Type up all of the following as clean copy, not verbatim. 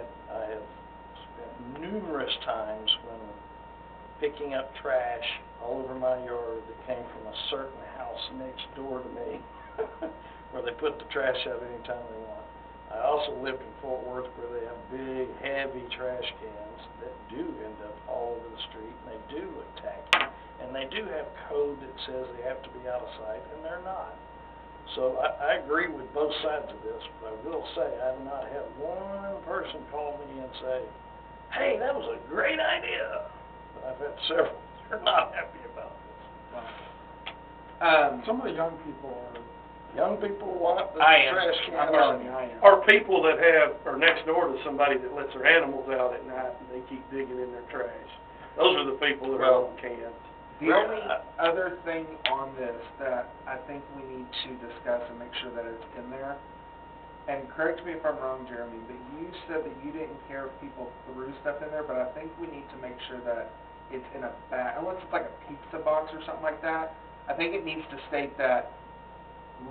I have spent numerous times when picking up trash all over my yard that came from a certain house next door to me, where they put the trash out anytime they want. I also lived in Fort Worth where they have big, heavy trash cans that do end up all over the street, and they do look tacky, and they do have code that says they have to be out of sight, and they're not. So I agree with both sides of this, but I will say I have not had one person call me and say, hey, that was a great idea. But I've had several that are not happy about this. Some of the young people are... Young people want the I am. trash cans. I'm telling you, I am. Or people that are next door to somebody that lets their animals out at night and they keep digging in their trash. Those are the people that are on cans. The only other thing on this that I think we need to discuss and make sure that it's in there, and correct me if I'm wrong, Jeremy, but you said that you didn't care if people threw stuff in there, but I think we need to make sure that it's in a bag, unless it's like a pizza box or something like that. I think it needs to state that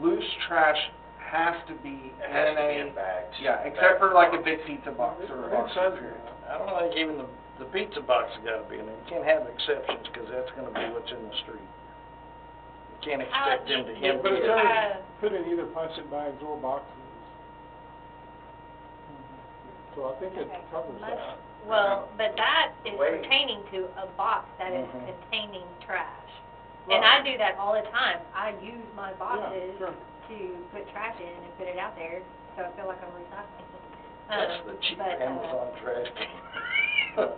loose trash has to be in a bag. Yeah, except for like a big pizza box or a box. I don't think even the pizza box has got to be in there. You can't have exceptions because that's going to be what's in the street. You can't expect them to empty But it it. says put in either plastic bags or boxes. So I think it covers that. Well, but that is Wait. pertaining to a box that is Mhm. containing trash. Right. And I do that all the time. I use my boxes Yeah, sure. to put trash in and put it out there, so I feel like I'm recycling. That's the cheap but, Amazon trash can.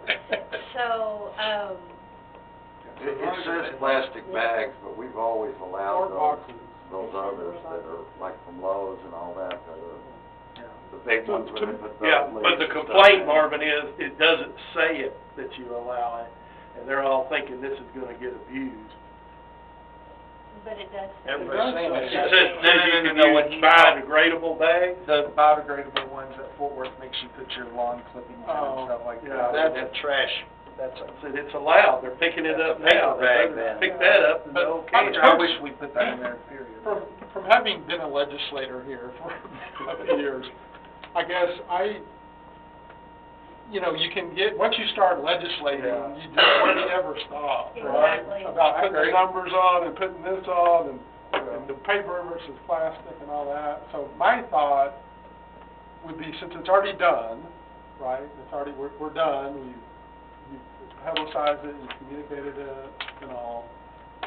It says plastic bags, but we've always Or allowed boxes. those others that are like from Lowe's and all that, that are Yeah. the big ones where they put the Yeah, lids but the and stuff complaint, in. Marvin, is it doesn't say it that you allow it, and they're all thinking this is gonna get abused. But it does. Everybody's saying It it's says just- you can use biodegradable bags. The biodegradable ones at Fort Worth makes you put your lawn clippings in and stuff like yeah. that. That trash, that's a, I said it's allowed, they're picking it up That's a now. paper bag They better then. pick that up and But okay. I wish we put that in there, period. From having been a legislator here for a few years, I guess you can get, once you start legislating, Yeah. you just hardly ever stop, right? Exactly. About I putting the agree. numbers on and putting this on and the paper versus plastic and all that. So my thought would be, since it's already done, right, it's already, we're done, you publicized it, you communicated it and all,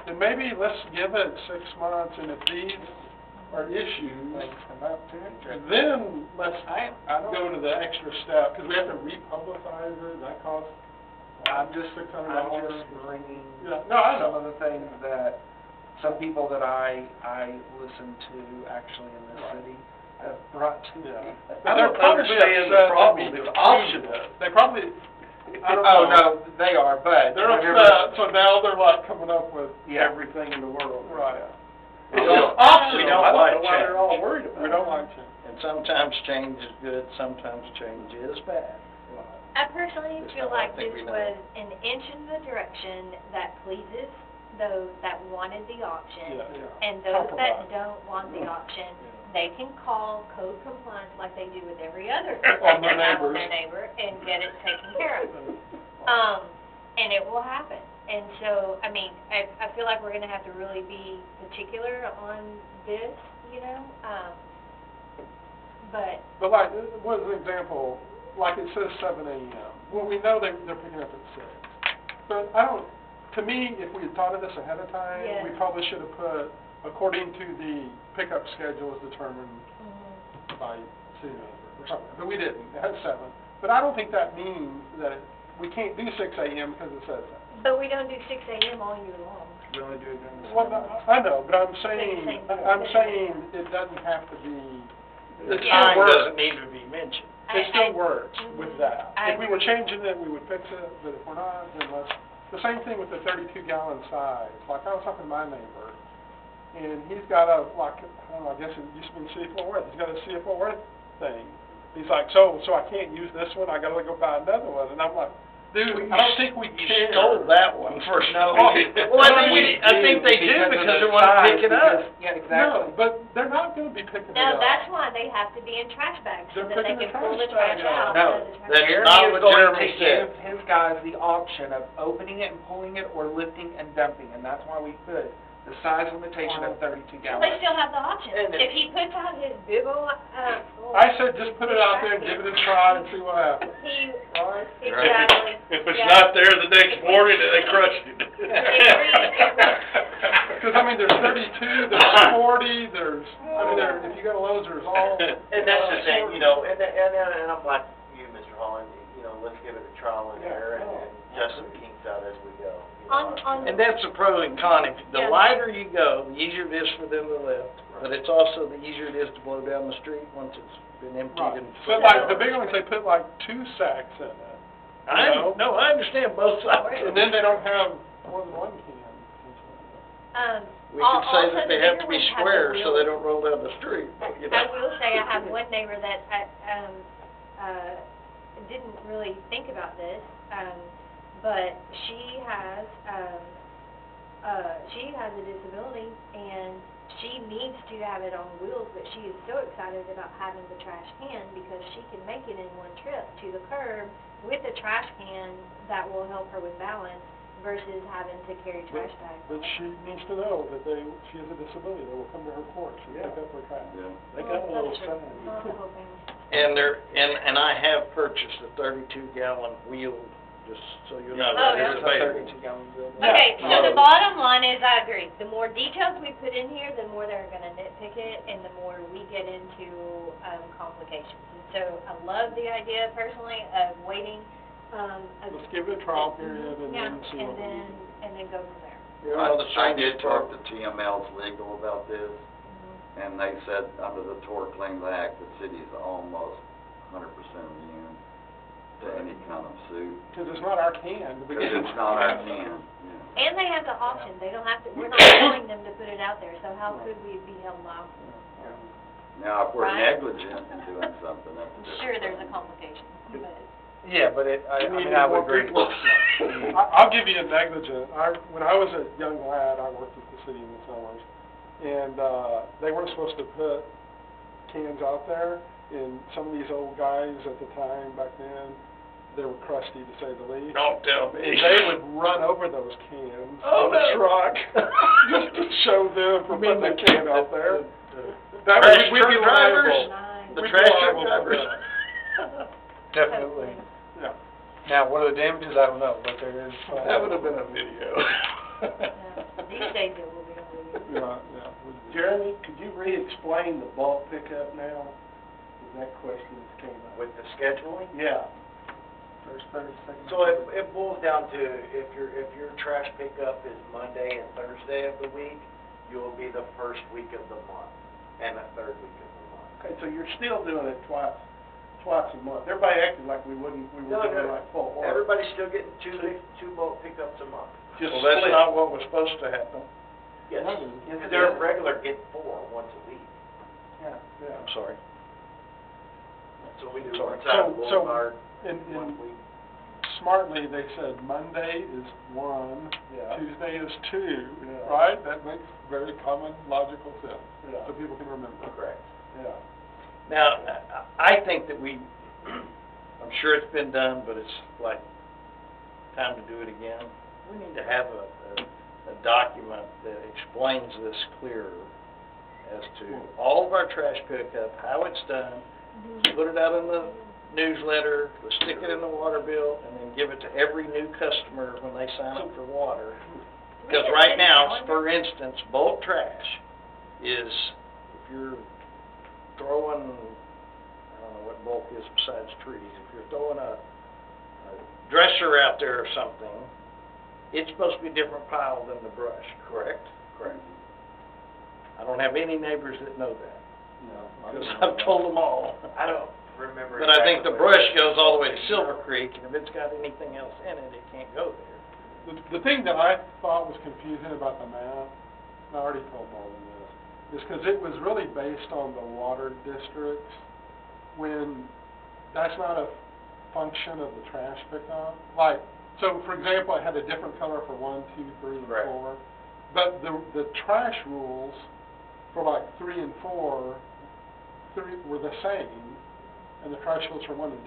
then maybe let's give it 6 months, and if these are issues, then let's go to the extra step, because we have to republicize it, that costs I'm just $600. bringing Yeah, no, I some know. of the things that some people that I listen to actually in this city have brought to me. Yeah. I But they're don't probably understand the upset problem. that we It's approved optional. it. They probably, I don't Oh, know. no, they are, but. They're whenever- upset, so now they're like coming up with, Yeah. Everything in the world. right, It's don't- just optional, we don't I don't like know why change. they're all worried about it. we don't like change. and sometimes change is good, sometimes change is bad. I personally Just feel not what I like think this we know. was an inch in the direction that pleases those that wanted the option. Yeah. And those that Compromise. don't want the option, they can call code compliance like they do with every other On complaint their they have on neighbors. their neighbor and get it taken care of. And it will happen. And so, I mean, I feel like we're gonna have to really be particular on this, but, But like, what is an example, like it says 7 a.m. Well, we know they're picking up at 6. But to me, if we had thought of this ahead of time, Yes. we probably should have put, according to the pickup schedule is determined by city manager or something. But we didn't, it had 7. But I don't think that means that we can't do 6 a.m. because it says that. but we don't do 6 a.m. all year long. We only do it during the Well, summer. I know, but I'm saying it doesn't have to be, the Yeah. time Time works. doesn't need to be mentioned. It still works with that. I If we were agree. changing it, we would fix it, but if we're not, then let's, the same thing with the 32-gallon size. Like, I was talking to my neighbor, and he's got a, like, I don't know, I guess it used to be City of Fort Worth, he's got a City of Fort Worth thing. He's like, so I can't use this one, I gotta go buy another one, and I'm like, Dude, I don't think we You care. stole that one first. No. Well, I think they do because they want to pick it up. Yeah, No, exactly. but they're not gonna be picking it No, up. that's why they have to be in trash bags, so They're that they picking can the pull the trash trash bag out. out. No, of the trash that's bag. Jeremy not is what going Jeremy to said. give his guys the option of opening it and pulling it, or lifting and dumping, and that's why we put the size limitation of 32 So gallons. they still have the option. And If he puts out his big ol', I said just put it out there and give it a try and see what happens. He, Right. exactly. If it's Yeah. not there the next morning, then they crushed it. Cause I mean, there's 32, there's 40, there's, I mean, if you go to Lowe's, there's all. And that's the thing, you know, and I'm like you, Mr. Holland, you know, let's give it a trial and error and adjust some kinks out as we go. you know. On And that's the pro and con. If the Yeah. lighter you go, the easier it is for them to lift. But it's also the easier it is to blow down the street once it's been emptied Right, and. but like, the big ones, they put like 2 sacks in it. No, I understand both sides. And then they don't have more than 1 can. We could say also that the they have bigger to be ones have the square so they wheels. don't roll down the street, you know. I will say, I have one neighbor that, didn't really think about this, but she has a disability, and she needs to have it on wheels, but she is so excited about having the trash can, because she can make it in one trip to the curb with a trash can that will help her with balance, versus having to carry trash bags. But she needs to know that she has a disability, they will come to her porch and pick up her trash. Yeah. They got a little sign. Not the whole family. And I have purchased a 32-gallon wheel, just so you know. Oh, that yeah. is available. 32 gallons of. Okay, so the Yeah. bottom line is, I agree, the more details we put in here, the more they're gonna nitpick it, and the more we get into, complications. And so, I love the idea personally of waiting, Let's give it a trial period and yeah, then see what we do. and then go from there. You know, the I same did as talk to TML's legal about this, Mm-hmm. and they said under the Tort Claims Act, the city is almost 100% immune to any kind of suit, Cause it's not our can to because begin with. it's not our can, yeah. And they have the option, they don't have to, we're not telling them to put it out there, so how could we be held liable? Now, if we're Right. negligent in doing something, that's a different Sure, there's a thing. complication, but. Yeah, but I We mean, need I more would agree. people. I'll give you a negligent. When I was a young lad, I worked at the city in the summers, and, they weren't supposed to put cans out there, and some of these old guys at the time, back then, they were crusty to say the least. Don't tell me. And they would run over those cans Oh, on the no. truck, just to show them for You mean putting the can out there. the That trash would, we'd truck be drivers? liable. Nine. The We'd be trash truck liable for drivers. that. Definitely. Yeah. Now, what are the damages? I don't know, but there is. That would have been a video. Yeah. These days it will be on video. Yeah. Jeremy, could you re-explain the bulk pickup now? 'Cause that question came up. With the scheduling, Yeah. First, third, second. so it boils down to, if your trash pickup is Monday and Thursday of the week, you will be the first week of the month, and the third week of the month. Okay, so you're still doing it twice a month. Everybody acted like we were doing like full order. Everybody's still getting two bulk pickups a month. Just Well, that's split. not what was supposed to happen. Yes, Yes, it their is. regular get 4 once a week, Yeah. I'm sorry. so we do So- one side of so- Boulevard, And one week. smartly, they said Monday is 1, Yeah. Tuesday is 2, Yeah. right? That makes very common, logical sense, Yeah. so people can remember. Correct. Yeah. Now, I think that I'm sure it's been done, but it's like time to do it again. We need to have a document that explains this clearer as to all of our trash pickup, how it's done, put it out in the newsletter, we'll stick it in the water bill, and then give it to every new customer when they sign up for water. Because right now, for instance, bulk trash is, if you're throwing, I don't know what bulk is besides trees, if you're throwing a dresser out there or something, it's supposed to be a different pile than the brush, correct? Correct. I don't have any neighbors that know that, No. because I've told them all. I don't remember. But I think the exactly where- brush goes all the way to Silver Creek, and if it's got anything else in it, it can't go there. The thing that I thought was confusing about the map, and I already told Marlon this, is because it was really based on the water districts, when that's not a function of the trash pickup. Like, so for example, it had a different color for 1, 2, 3, and Right. 4. But the trash rules for like 3 and 4, 3 were the same, and the trash rules for 1 and 2